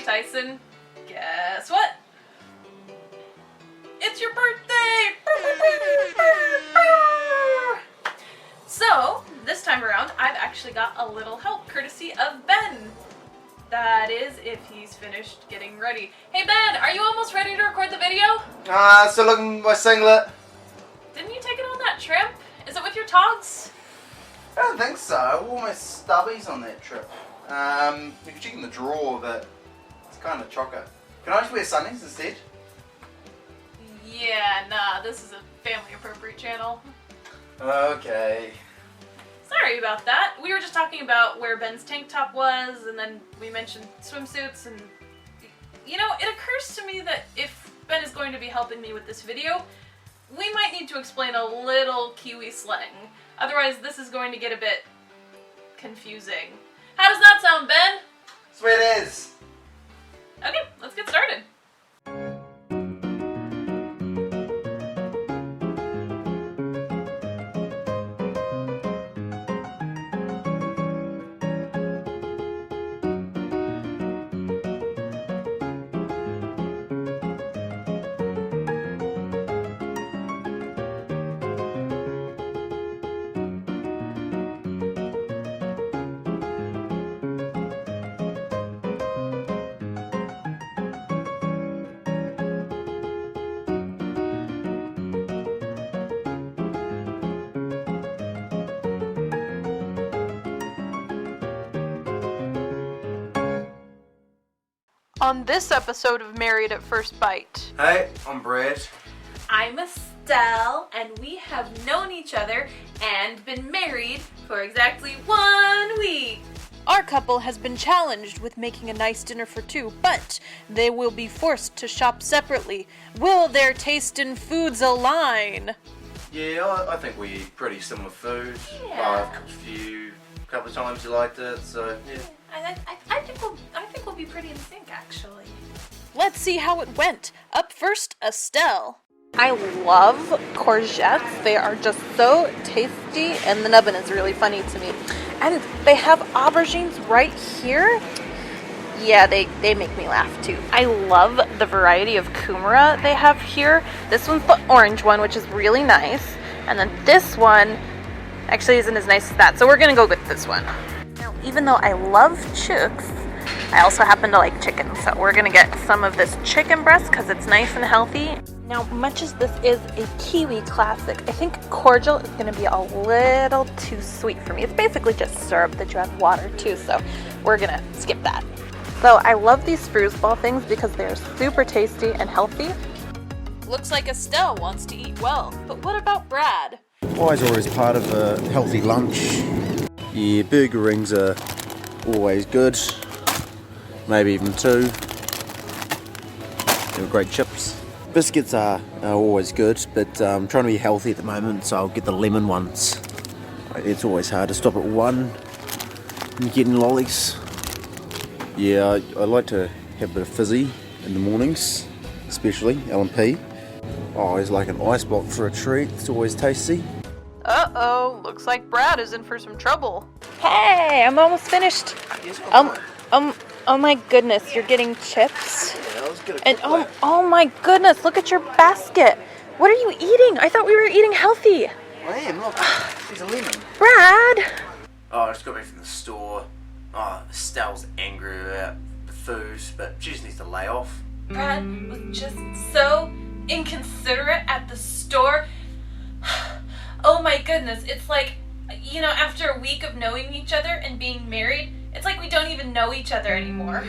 Tyson. Guess what? It's your birthday! So, this time around, I've actually got a little help courtesy of Ben. That is, if he's finished getting ready. Hey Ben, are you almost ready to record the video? Still looking at my singlet. Didn't you take it on that trip? Is it with your togs? I don't think so. I wore my stubbies on that trip. You can check in the drawer, but it's kind of chocker. Can I just wear sunnies instead? Yeah, nah, this is a family appropriate channel. Okay. Sorry about that. We were just talking about where Ben's tank top was, and then we mentioned swimsuits, and you know, it occurs to me that if Ben is going to be helping me with this video, we might need to explain a little Kiwi slang. Otherwise, this is going to get a bit confusing. How does that sound, Ben? Sweet as. Okay, let's get started. On this episode of Married at First Bite, Hey, I'm Brad. I'm Estelle, and we have known each other and been married for exactly 1 week. Our couple has been challenged with making a nice dinner for two, but they will be forced to shop separately. Will their taste in foods align? Yeah, I think we eat pretty similar food. Yeah. I've cooked for you a couple of times. You liked it, so yeah. I think we'll be pretty in sync, actually. Let's see how it went. Up first, Estelle. I love courgettes. They are just so tasty, and the nubbin is really funny to me. And they have aubergines right here. Yeah, they make me laugh too. I love the variety of kumara they have here. This one's the orange one, which is really nice. And then this one actually isn't as nice as that, so we're gonna go with this one. Now, even though I love chooks, I also happen to like chicken, so we're gonna get some of this chicken breast because it's nice and healthy. Now, much as this is a Kiwi classic, I think cordial is gonna be a little too sweet for me. It's basically just syrup that you add water to, so we're gonna skip that. So I love these foosball things because they're super tasty and healthy. Looks like Estelle wants to eat well, but what about Brad? Pies are always part of a healthy lunch. Yeah, burger rings are always good. Maybe even two. They're great chips. Biscuits are always good, but I'm trying to be healthy at the moment, so I'll get the lemon ones. It's always hard to stop at one and getting lollies. Yeah, I like to have a bit of fizzy in the mornings, especially L&P. Oh, it's like an ice block for a treat. It's always tasty. Uh-oh, looks like Brad is in for some trouble. Hey, I'm almost finished. Oh my goodness, you're getting chips? Yeah, that was good. And oh my goodness, look at your basket. What are you eating? I thought we were eating healthy. I am, look. She's a lemon. Brad! Oh, I just got back from the store. Oh, Estelle's angry about the food, but she just needs to lay off. Brad was just so inconsiderate at the store. Oh my goodness, it's like, you know, after a week of knowing each other and being married, it's like we don't even know each other anymore.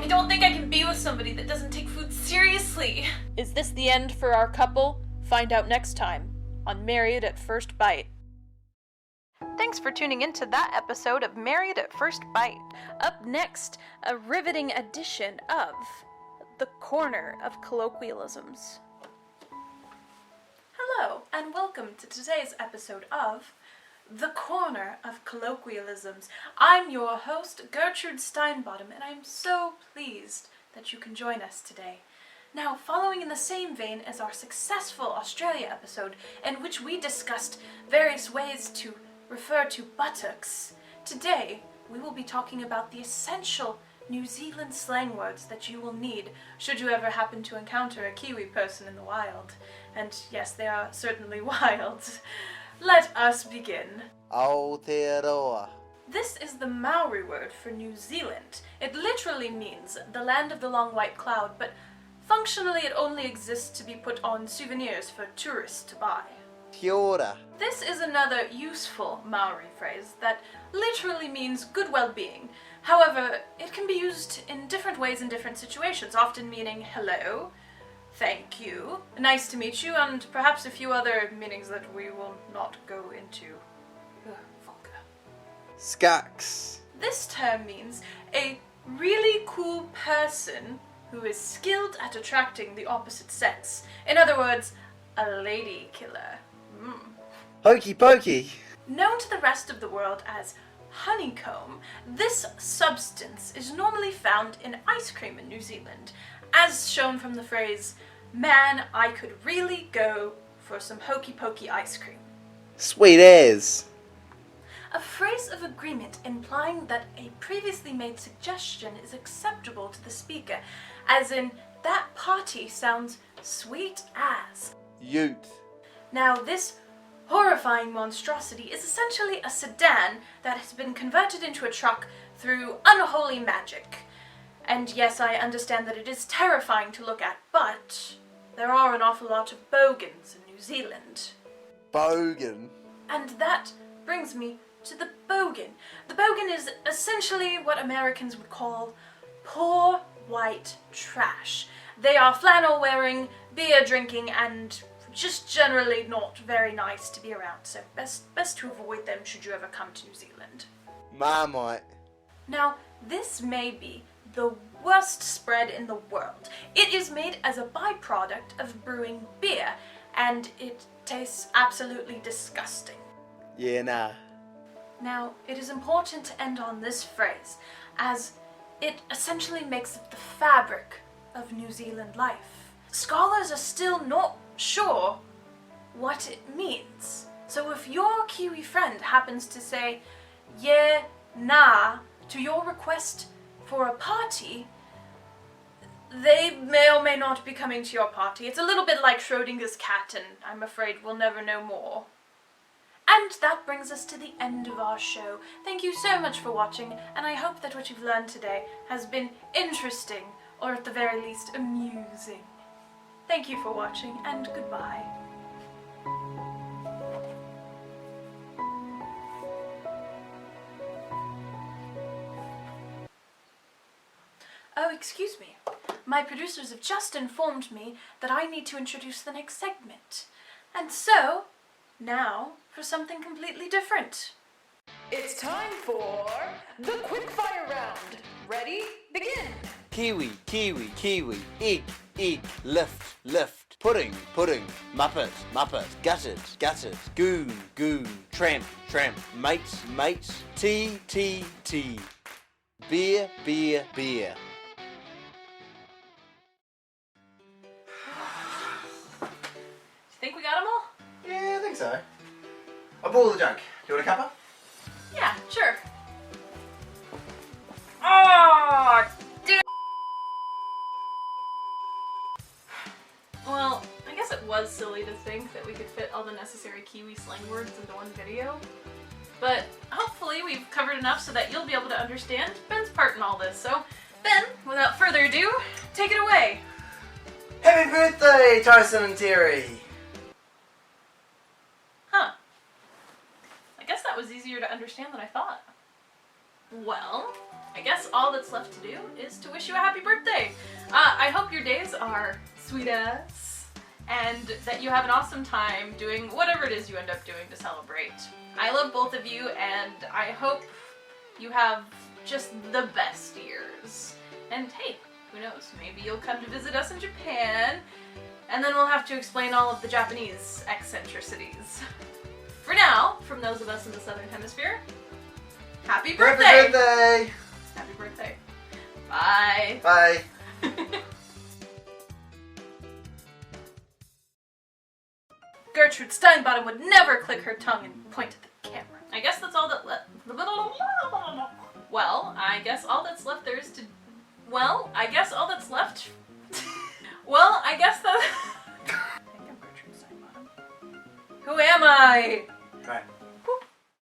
I don't think I can be with somebody that doesn't take food seriously. Is this the end for our couple? Find out next time on Married at First Bite. Thanks for tuning into that episode of Married at First Bite. Up next, a riveting edition of The Corner of Colloquialisms. Hello, and welcome to today's episode of The Corner of Colloquialisms. I'm your host, Gertrude Steinbottom, and I'm so pleased that you can join us today. Now, following in the same vein as our successful Australia episode, in which we discussed various ways to refer to buttocks, today we will be talking about the essential New Zealand slang words that you will need should you ever happen to encounter a Kiwi person in the wild. And yes, they are certainly wild. Let us begin. Aotearoa. This is the Maori word for New Zealand. It literally means the land of the long white cloud, but functionally it only exists to be put on souvenirs for tourists to buy. Kia ora. This is another useful Maori phrase that literally means good well-being. However, it can be used in different ways in different situations, often meaning hello, thank you, nice to meet you, and perhaps a few other meanings that we will not go into. Vulgar. Skaks. This term means a really cool person who is skilled at attracting the opposite sex. In other words, a lady killer. Hokey pokey. Known to the rest of the world as honeycomb, this substance is normally found in ice cream in New Zealand, as shown from the phrase, "Man, I could really go for some hokey pokey ice cream." Sweet as. A phrase of agreement implying that a previously made suggestion is acceptable to the speaker, as in, that party sounds sweet as. Ute. Now, this horrifying monstrosity is essentially a sedan that has been converted into a truck through unholy magic. And yes, I understand that it is terrifying to look at, but there are an awful lot of bogans in New Zealand. Bogan. And that brings me to the bogan. The bogan is essentially what Americans would call poor white trash. They are flannel wearing, beer drinking, and just generally not very nice to be around, so best to avoid them should you ever come to New Zealand. Marmite. Now, this may be the worst spread in the world. It is made as a byproduct of brewing beer, and it tastes absolutely disgusting. Yeah, nah. Now, it is important to end on this phrase, as it essentially makes up the fabric of New Zealand life. Scholars are still not sure what it means. So if your Kiwi friend happens to say, yeah, nah, to your request for a party, they may or may not be coming to your party. It's a little bit like Schrodinger's cat, and I'm afraid we'll never know more. And that brings us to the end of our show. Thank you so much for watching, and I hope that what you've learned today has been interesting, or at the very least amusing. Thank you for watching, and goodbye. Oh, excuse me. My producers have just informed me that I need to introduce the next segment. And so, now for something completely different. It's time for the quickfire round. Ready? Begin! Kiwi, kiwi, kiwi. Egg, egg. Lift, lift. Pudding, pudding. Muppet, muppet. Gutted, gutted. Goon, goon. Tramp, tramp. Mate, mate. Tea, tea, tea. Beer, beer, beer. Think we got them all? Yeah, I think so. I'll boil the junk. Do you want a cuppa? Yeah, sure. Oh, damn. Well, I guess it was silly to think that we could fit all the necessary Kiwi slang words into one video. But hopefully we've covered enough so that you'll be able to understand Ben's part in all this. So, Ben, without further ado, take it away. Happy birthday, Tyson and Terry! Huh. I guess that was easier to understand than I thought. Well, I guess all that's left to do is to wish you a happy birthday. I hope your days are sweet ass, and that you have an awesome time doing whatever it is you end up doing to celebrate. I love both of you, and I hope you have just the best years. And hey, who knows, maybe you'll come to visit us in Japan, and then we'll have to explain all of the Japanese eccentricities. For now, from those of us in the Southern Hemisphere, happy birthday! Happy birthday! Happy birthday. Bye. Bye. Gertrude Steinbottom would never click her tongue and point at the camera. I guess that's all that Well, I guess all that's left there is to Well, I guess all that's left. Well, I guess that. I think I'm Gertrude Steinbottom. Who am I? Right.